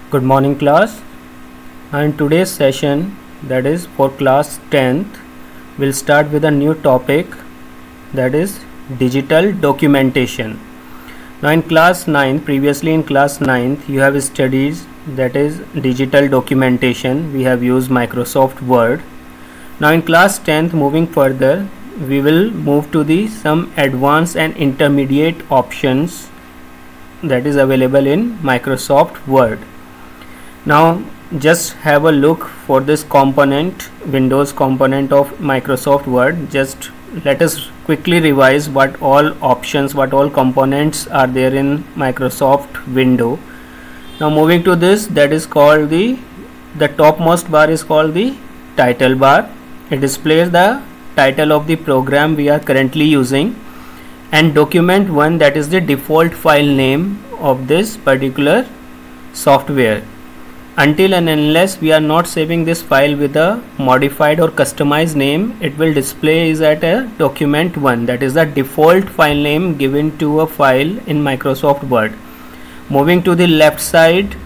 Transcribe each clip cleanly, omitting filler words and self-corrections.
Good morning class. In today's session, that is for class 10th, we'll start with a new topic, that is digital documentation. Now in class 9th, previously in class 9th you have studied that is digital documentation. We have used Microsoft Word. Now in class 10th, moving further, we will move to the some advanced and intermediate options that is available in Microsoft Word. Now just have a look for this component, Windows component of Microsoft Word. Just let us quickly revise what all options, what all components are there in Microsoft window. Now moving to this, that is called the topmost bar is called the title bar. It displays the title of the program we are currently using, and document 1, that is the default file name of this particular software. Until and unless we are not saving this file with a modified or customized name, it will display is at a document 1, that is the default file name given to a file in Microsoft Word. Moving to the left side,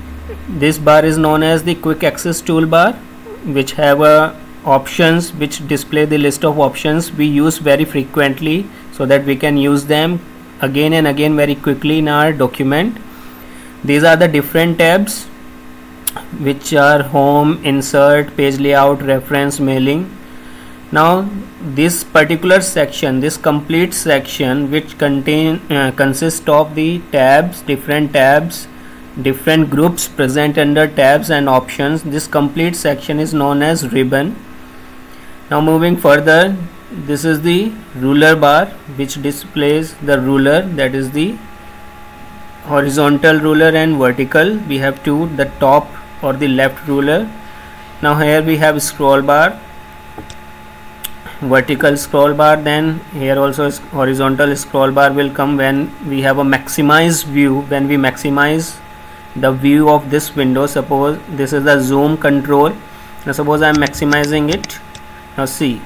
this bar is known as the quick access toolbar, which have options which display the list of options we use very frequently, so that we can use them again and again very quickly in our document. These are the different tabs, which are home, insert, page layout, reference, mailing. Now this particular section, this complete section, which consists of the tabs, different groups present under tabs and options, this complete section is known as ribbon. Now moving further, this is the ruler bar, which displays the ruler, that is the horizontal ruler and vertical. We have two, the top or the left ruler. Now here we have scroll bar, vertical scroll bar, then here also is horizontal scroll bar will come when we have a maximized view, when we maximize the view of this window. Suppose this is the zoom control. Now suppose I am maximizing it. Now see,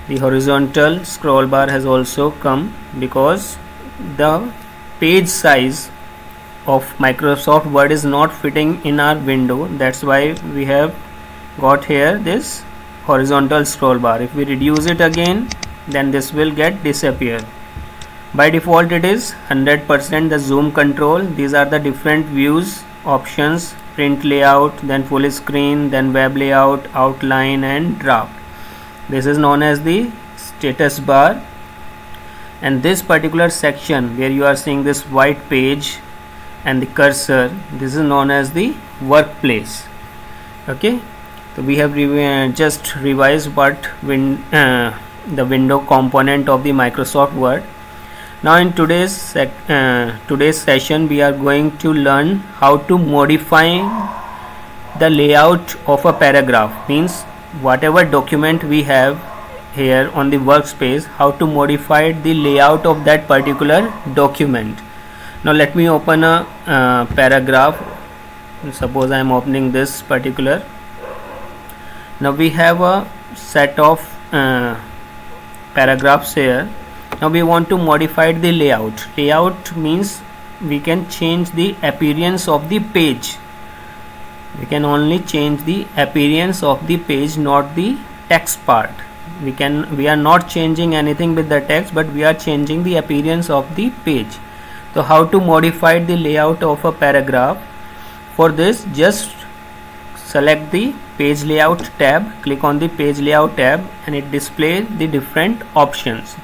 the horizontal scroll bar has also come because the page size of Microsoft Word is not fitting in our window. That's why we have got here this horizontal scroll bar. If we reduce it again, then this will get disappear. By default it is 100% the zoom control. These are the different views options: print layout, then full screen, then web layout, outline and draft. This is known as the status bar. And this particular section where you are seeing this white page and the cursor, this is known as the workplace. Okay, so we have just revised what the window component of the Microsoft Word. Now in today's session we are going to learn how to modify the layout of a paragraph. Means whatever document we have here on the workspace, how to modify the layout of that particular document. Now let me open a paragraph. Suppose I am opening this particular. Now we have a set of paragraphs here. Now we want to modify the layout. Layout means we can change the appearance of the page. We can only change the appearance of the page, not the text part. We are not changing anything with the text, but we are changing the appearance of the page. So how to modify the layout of a paragraph? For this, just select the page layout tab, click on the page layout tab, and it displays the different options.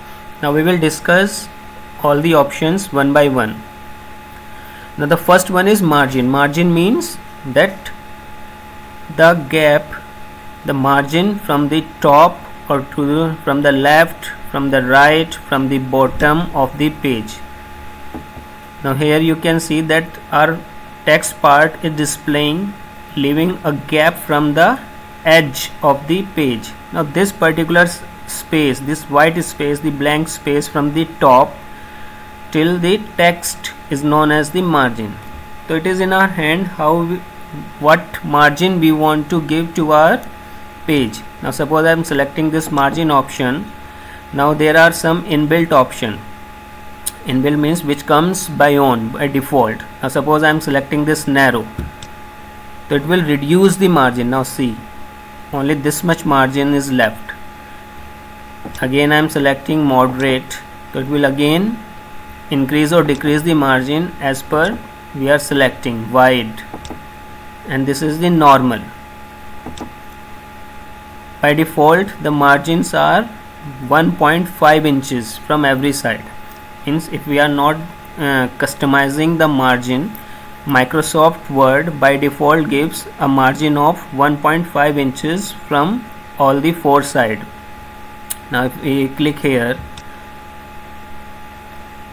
Now we will discuss all the options one by one. Now the first one is margin. Margin means that the gap, the margin from the top or from the left, from the right, from the bottom of the page. Now here you can see that our text part is displaying, leaving a gap from the edge of the page. Now this particular space, this white space, the blank space from the top till the text is known as the margin. So it is in our hand what margin we want to give to our page. Now suppose I am selecting this margin option. Now there are some inbuilt option. Inbuilt means which comes by default. Now suppose I am selecting this narrow, so it will reduce the margin. Now see, only this much margin is left. Again I am selecting moderate, so it will again increase or decrease the margin as per we are selecting. Wide, and this is the normal. By default the margins are 1.5 inches from every side. Means if we are not customizing the margin, Microsoft Word by default gives a margin of 1.5 inches from all the four sides. Now if we click here,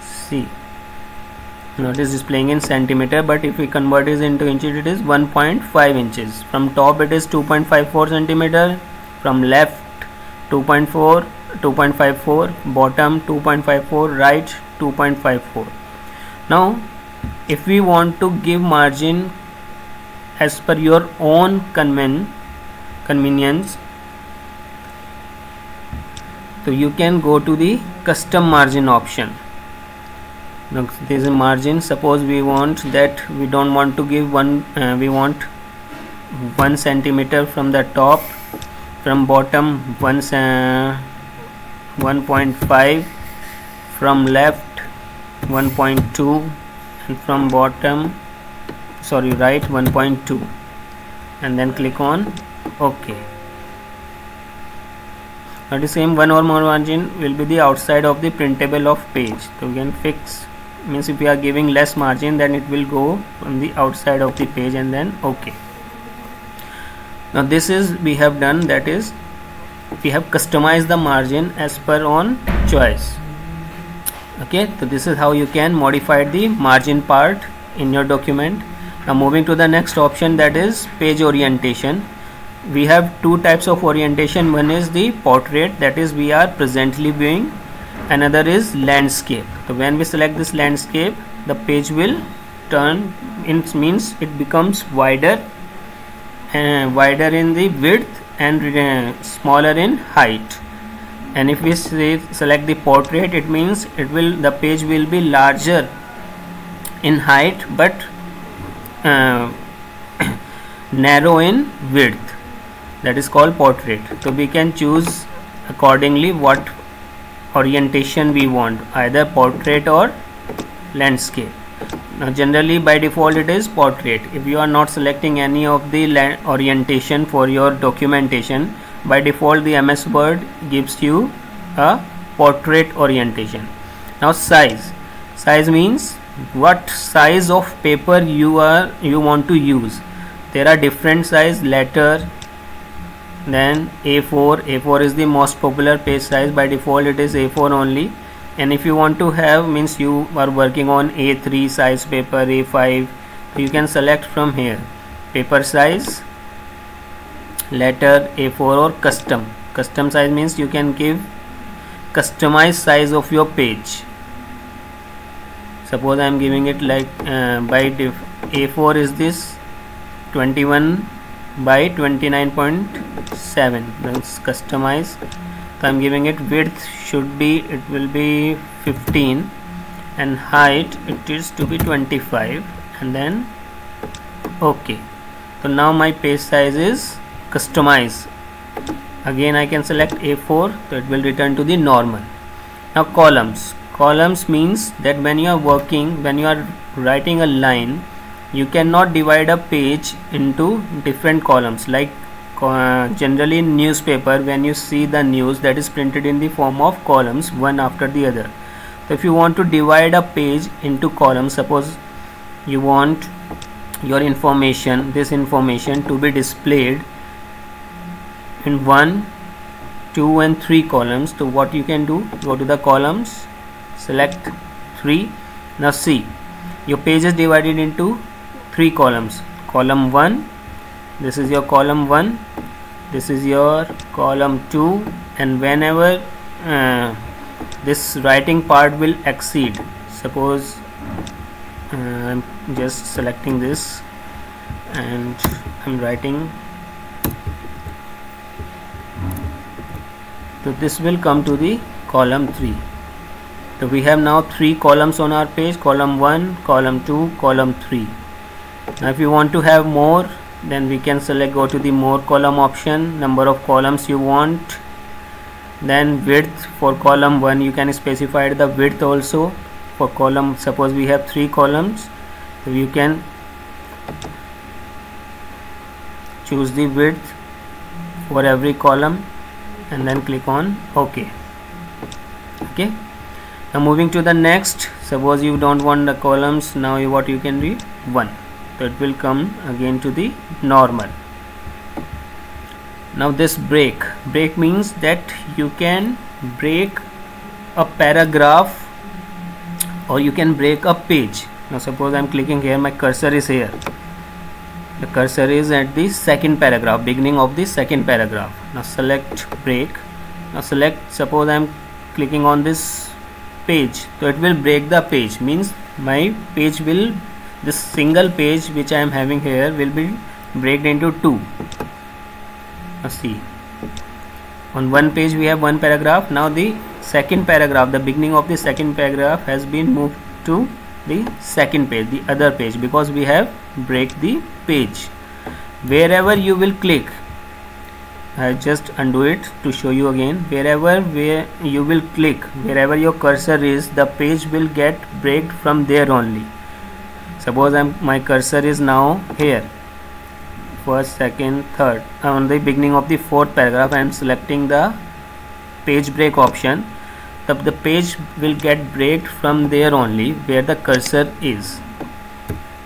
see, now it is displaying in centimeter, but if we convert it into inches, it is 1.5 inches. From top it is 2.54 centimeter, from left 2.54, bottom 2.54, right 2.54. Now if we want to give margin as per your own convenience, so you can go to the custom margin option. Now there is a margin. Suppose we want that we don't want to give we want 1 centimeter from the top, from bottom 1.5, from left 1.2, and from bottom right 1.2, and then click on OK. Now the same one or more margin will be the outside of the printable of page. So we can fix, means if we are giving less margin, then it will go on the outside of the page, and then OK. Now this is we have done, that is we have customized the margin as per own choice. Okay, so this is how you can modify the margin part in your document. Now moving to the next option, that is page orientation. We have two types of orientation. One is the portrait, that is we are presently viewing. Another is landscape. So when we select this landscape, the page will turn, it means it becomes wider in the width and smaller in height. And if we select the portrait, it means the page will be larger in height but narrow in width. That is called portrait. So we can choose accordingly what orientation we want, either portrait or landscape. Now generally by default it is portrait. If you are not selecting any of the orientation for your documentation, by default the MS Word gives you a portrait orientation. Now size means what size of paper you want to use. There are different size, letter, then A4 is the most popular page size. By default it is A4 only. And if you want to have, means you are working on A3 size paper, A5, so you can select from here paper size, letter, A4 or custom size, means you can give customized size of your page. Suppose I am giving it like A4 is this 21 by 29.7, that's customized. So I am giving it width it will be 15, and height it is to be 25, and then OK. So now my page size is customized. Again I can select A4, so it will return to the normal. Now columns means that when you are writing a line, you cannot divide a page into different columns. Like generally in newspaper, when you see the news, that is printed in the form of columns, one after the other. So if you want to divide a page into columns, suppose you want your this information to be displayed in 1, 2 and 3 columns. So what you can do, go to the columns, select 3. Now see, your page is divided into 3 columns. Column 1, this is your column 1, this is your column 2, and whenever this writing part will exceed, suppose I'm just selecting this and I'm writing, so this will come to the column 3. So we have now 3 columns on our page, column 1, column 2, column 3. Now if you want to have more, then we can select, go to the more column option, number of columns you want. Then width, for column 1 you can specify the width also. For column, suppose we have 3 columns, so you can choose the width for every column and then click on OK. Okay, now moving to the next, suppose you don't want the columns, now what you can do, 1, so it will come again to the normal. Now this break means that you can break a paragraph or you can break a page. Now suppose I am clicking here, my cursor is here, the cursor is at the second paragraph, beginning of the second paragraph. Now select break. Now select, suppose I am clicking on this page, so it will break the page, means my page will, this single page which I am having here will be break into 2. Now see, on one page we have one paragraph. Now the second paragraph, the beginning of the second paragraph has been moved to the second page, the other page, because we have break the page. Wherever you will click, I just undo it to show you again, where you will click, wherever your cursor is, the page will get break from there only. Suppose my cursor is now here, first, second, third, on the beginning of the fourth paragraph, I am selecting the page break option. The page will get break from there only, where the cursor is.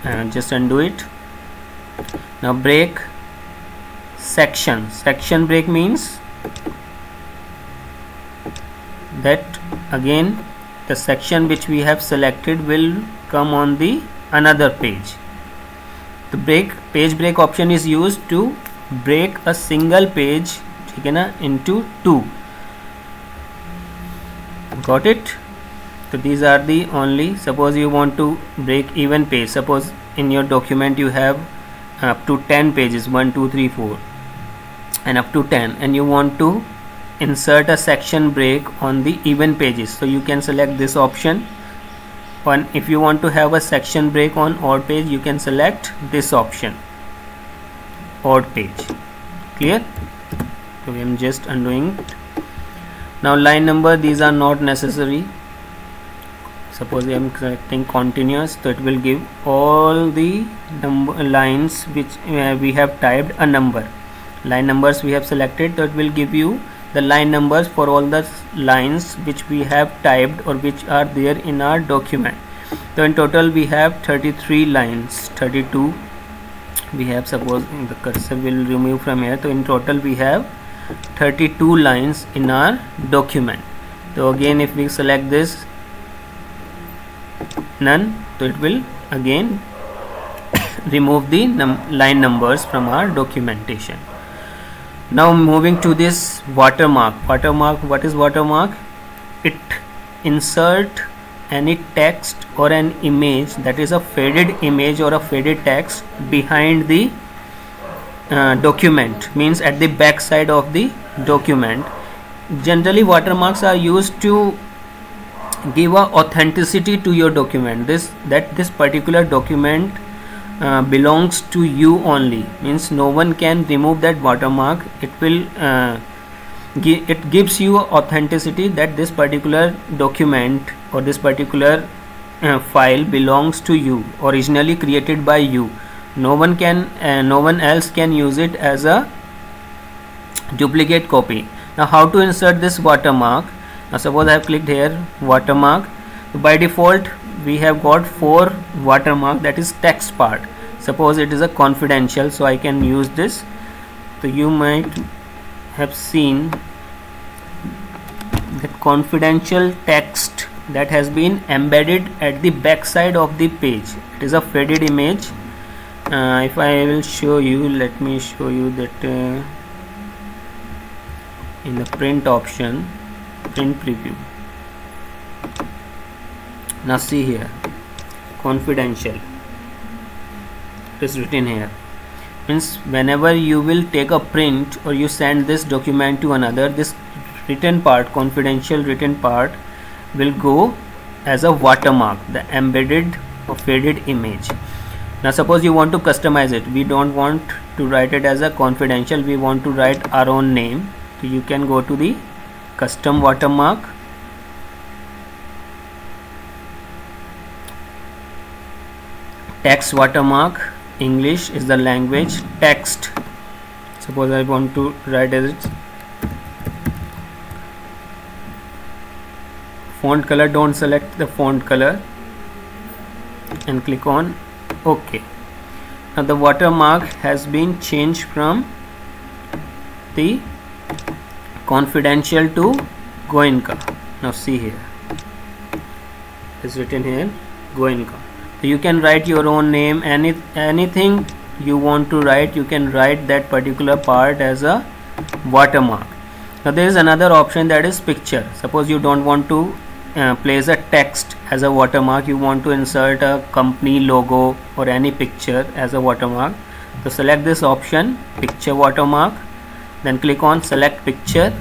And just undo it. Now break section break means that again the section which we have selected will come on the another page. The page break option is used to break a single page into 2. Got it? So these are the only, suppose you want to break even page, suppose in your document you have up to 10 pages, 1 2 3 4 and up to 10, and you want to insert a section break on the even pages, so you can select this option. And if you want to have a section break on odd page, you can select this option, odd page. Clear? So I am just undoing it. Now line number, these are not necessary. Suppose I am selecting continuous, so it will give all the lines which we have typed a number. Line numbers we have selected, so it will give you the line numbers for all the lines which we have typed or which are there in our document. So in total we have 33 lines, 32 we have, suppose the cursor will remove from here, so in total we have 32 lines in our document. So again if we select this none, so it will again remove the line numbers from our documentation. Now moving to this watermark. What is watermark? It insert any text or an image, that is a faded image or a faded text, behind the document, means at the back side of the document. Generally watermarks are used to give a authenticity to your document, that this particular document belongs to you only, means no one can remove that watermark. It will it gives you authenticity that this particular document or this particular file belongs to you, originally created by you. No one else can use it as a duplicate copy. Now how to insert this watermark? Now suppose I have clicked here watermark. By default we have got 4 watermark, that is text part. Suppose it is a confidential, so I can use this. So you might have seen that confidential text that has been embedded at the back side of the page. It is a faded image. If I will show you, let me show you that in the print option, print preview. Now see here, confidential, it is written here. Means whenever you will take a print or you send this document to another, this written part, confidential written part, will go as a watermark, the embedded or faded image. Now suppose you want to customize it, we don't want to write it as a confidential, we want to write our own name. So you can go to the custom watermark, text watermark, English is the language, text. Suppose I want to write as it. Font color, don't select the font color and click on OK. Now the watermark has been changed from the confidential to Goenka. Now see here, it's written here Goenka. So you can write your own name, anything you want to write, you can write that particular part as a watermark. Now there is another option, that is picture. Suppose you don't want to place a text as a watermark, you want to insert a company logo or any picture as a watermark. So select this option, picture watermark, then click on select picture.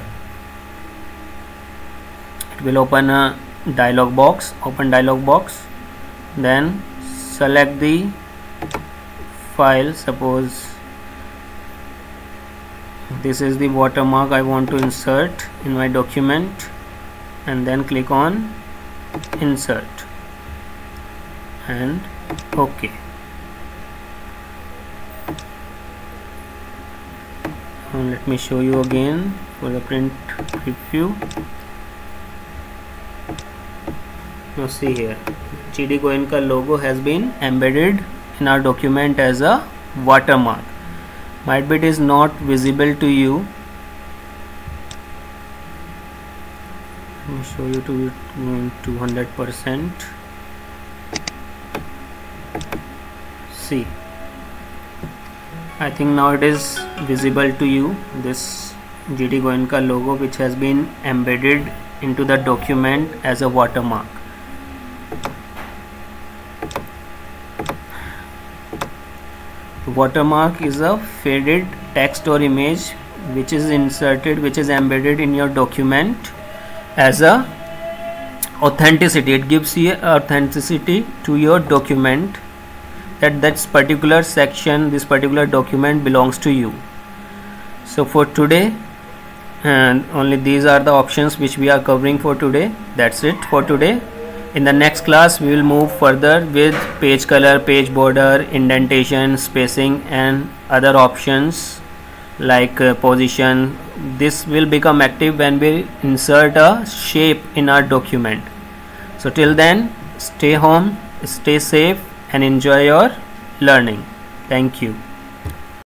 It will open a dialog box, open dialog box, then select the file. Suppose this is the watermark I want to insert in my document, and then click on insert and OK. And let me show you again for the print preview. Now see here, GD Goenka logo has been embedded in our document as a watermark. Might be it is not visible to you. Let me show you to 200%. See, I think now it is visible to you, this GD Goenka logo which has been embedded into the document as a watermark. Watermark is a faded text or image which is inserted, which is embedded in your document as a authenticity. It gives you authenticity to your document, that particular section, this particular document belongs to you. So for today, and only these are the options which we are covering for today. That's it for today. In the next class we will move further with page color, page border, indentation, spacing and other options like position. This will become active when we insert a shape in our document. So till then, stay home, stay safe and enjoy your learning. Thank you.